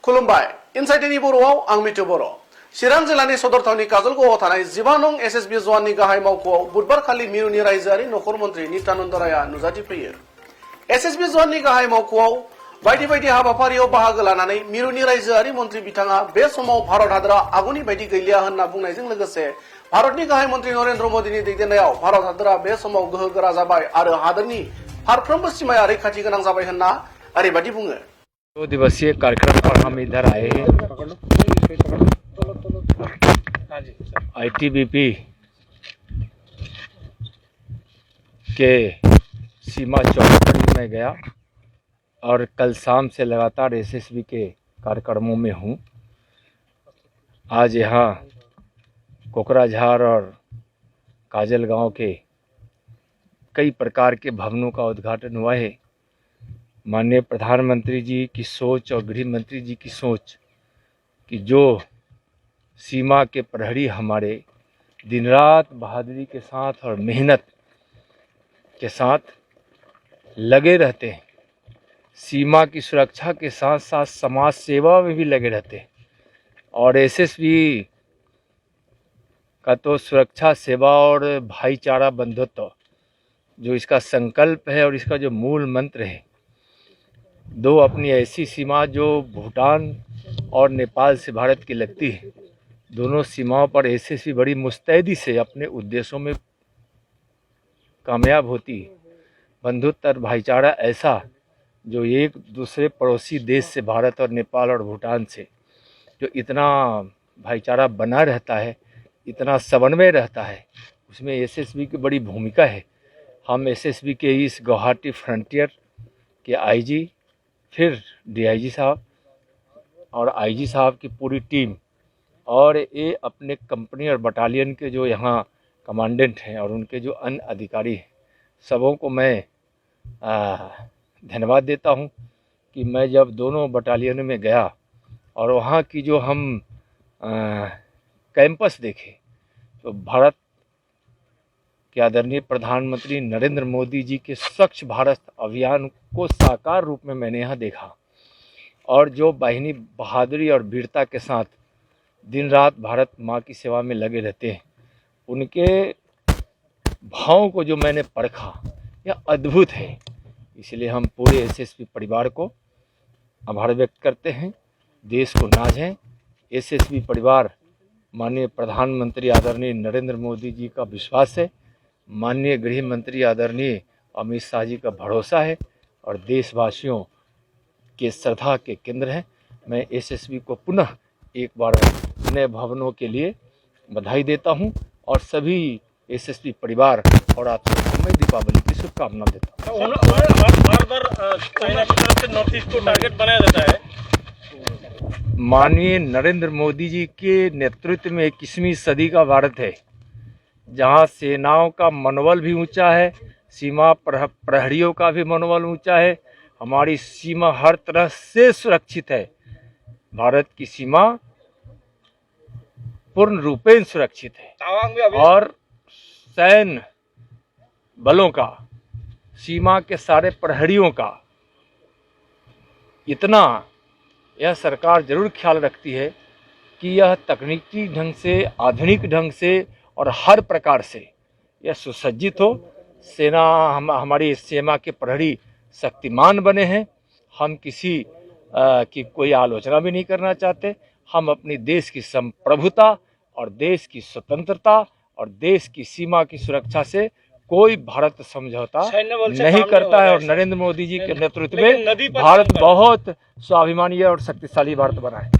खुलुमबाय इनसाइटनि बर'आव आं मिथु बर'। चिरां जिल्लानि सदर थावनि काजलगावआव थानाय 12 नं एसएसबि जवाननि गाहाय मावख'आव बुधबारखालि मिरुनि रायजोआरि नखर मन्त्रि नित्यानन्द रायआ नुजाथिफैयो। एसएसबि जवाननि गाहाय मावख'आव बायदि बायदि हाबाफारियाव बाहागो लानानै मिरुनि रायजोआरि मन्त्रि बिथाङा बे समाव भारत हादरा आगुनि बायदि गैलिया होनना बुंनायजों लोगोसे भारतनि गाहाय मन्त्रि नरेन्द्र मोदीनि दैदेननायाव भारत हादरा बे समाव गोहोगोरा जाबाय आरो हादरनि फारफ्रोमबो सीमाया रैखाथि गोनां जाबाय होनना ओरैबायदि बुङो। 2 दिवसीय कार्यक्रम पर हम इधर आए हैं। आईटीबीपी के सीमा चौकी पर मैं गया और कल शाम से लगातार एसएसबी के कार्यक्रमों में हूँ। आज यहाँ कोकराझार और काजलगांव के कई प्रकार के भवनों का उद्घाटन हुआ है। माननीय प्रधानमंत्री जी की सोच और गृह मंत्री जी की सोच कि जो सीमा के प्रहरी हमारे दिन रात बहादुरी के साथ और मेहनत के साथ लगे रहते हैं, सीमा की सुरक्षा के साथ साथ समाज सेवा में भी लगे रहते हैं। और एसएसबी का तो सुरक्षा सेवा और भाईचारा बंधुत्व जो इसका संकल्प है और इसका जो मूल मंत्र है, दो अपनी ऐसी सीमा जो भूटान और नेपाल से भारत की लगती है, दोनों सीमाओं पर एसएसबी बड़ी मुस्तैदी से अपने उद्देश्यों में कामयाब होती है। बंधुत्व और भाईचारा ऐसा जो एक दूसरे पड़ोसी देश से भारत और नेपाल और भूटान से जो इतना भाईचारा बना रहता है, इतना समन्वय रहता है, उसमें एसएसबी की बड़ी भूमिका है। हम एसएसबी के इस गुवाहाटी फ्रंटियर के आईजी, फिर डीआईजी साहब और आईजी साहब की पूरी टीम और ये अपने कंपनी और बटालियन के जो यहाँ कमांडेंट हैं और उनके जो अन्य अधिकारी हैं, सबों को मैं धन्यवाद देता हूँ कि मैं जब दोनों बटालियन में गया और वहाँ की जो हम कैंपस देखे तो भारत के आदरणीय प्रधानमंत्री नरेंद्र मोदी जी के स्वच्छ भारत अभियान को साकार रूप में मैंने यहाँ देखा। और जो बाहिनी बहादुरी और वीरता के साथ दिन रात भारत माँ की सेवा में लगे रहते हैं, उनके भावों को जो मैंने परखा, यह अद्भुत है। इसलिए हम पूरे एसएसबी परिवार को आभार व्यक्त करते हैं, देश को नाज है। एसएसबी परिवार माननीय प्रधानमंत्री आदरणीय नरेंद्र मोदी जी का विश्वास है, माननीय गृह मंत्री आदरणीय अमित शाह जी का भरोसा है और देशवासियों के श्रद्धा के केंद्र है। मैं एसएसबी को पुनः एक बार नए भवनों के लिए बधाई देता हूं और सभी एसएसबी परिवार और आप सबको मैं दीपावली की शुभकामना देता हूं। हर बार चाइना की तरफ से नॉर्थ ईस्ट को टारगेट बनाया जाता है। माननीय नरेंद्र मोदी जी के नेतृत्व में 21वीं सदी का भारत है, जहां सेनाओं का मनोबल भी ऊंचा है, सीमा प्रहरियों का भी मनोबल ऊंचा है। हमारी सीमा हर तरह से सुरक्षित है। भारत की सीमा पूर्ण रूपेण सुरक्षित है और सैन्य बलों का, सीमा के सारे प्रहरियों का इतना यह सरकार जरूर ख्याल रखती है कि यह तकनीकी ढंग से, आधुनिक ढंग से और हर प्रकार से यह सुसज्जित हो। सेना हमारी सीमा के प्रहरी शक्तिमान बने हैं। हम किसी की कोई आलोचना भी नहीं करना चाहते। हम अपनी देश की संप्रभुता और देश की स्वतंत्रता और देश की सीमा की सुरक्षा से कोई भारत समझौता नहीं करता है। और नरेंद्र मोदी जी के नेतृत्व में भारत बहुत स्वाभिमानी और शक्तिशाली भारत बना है।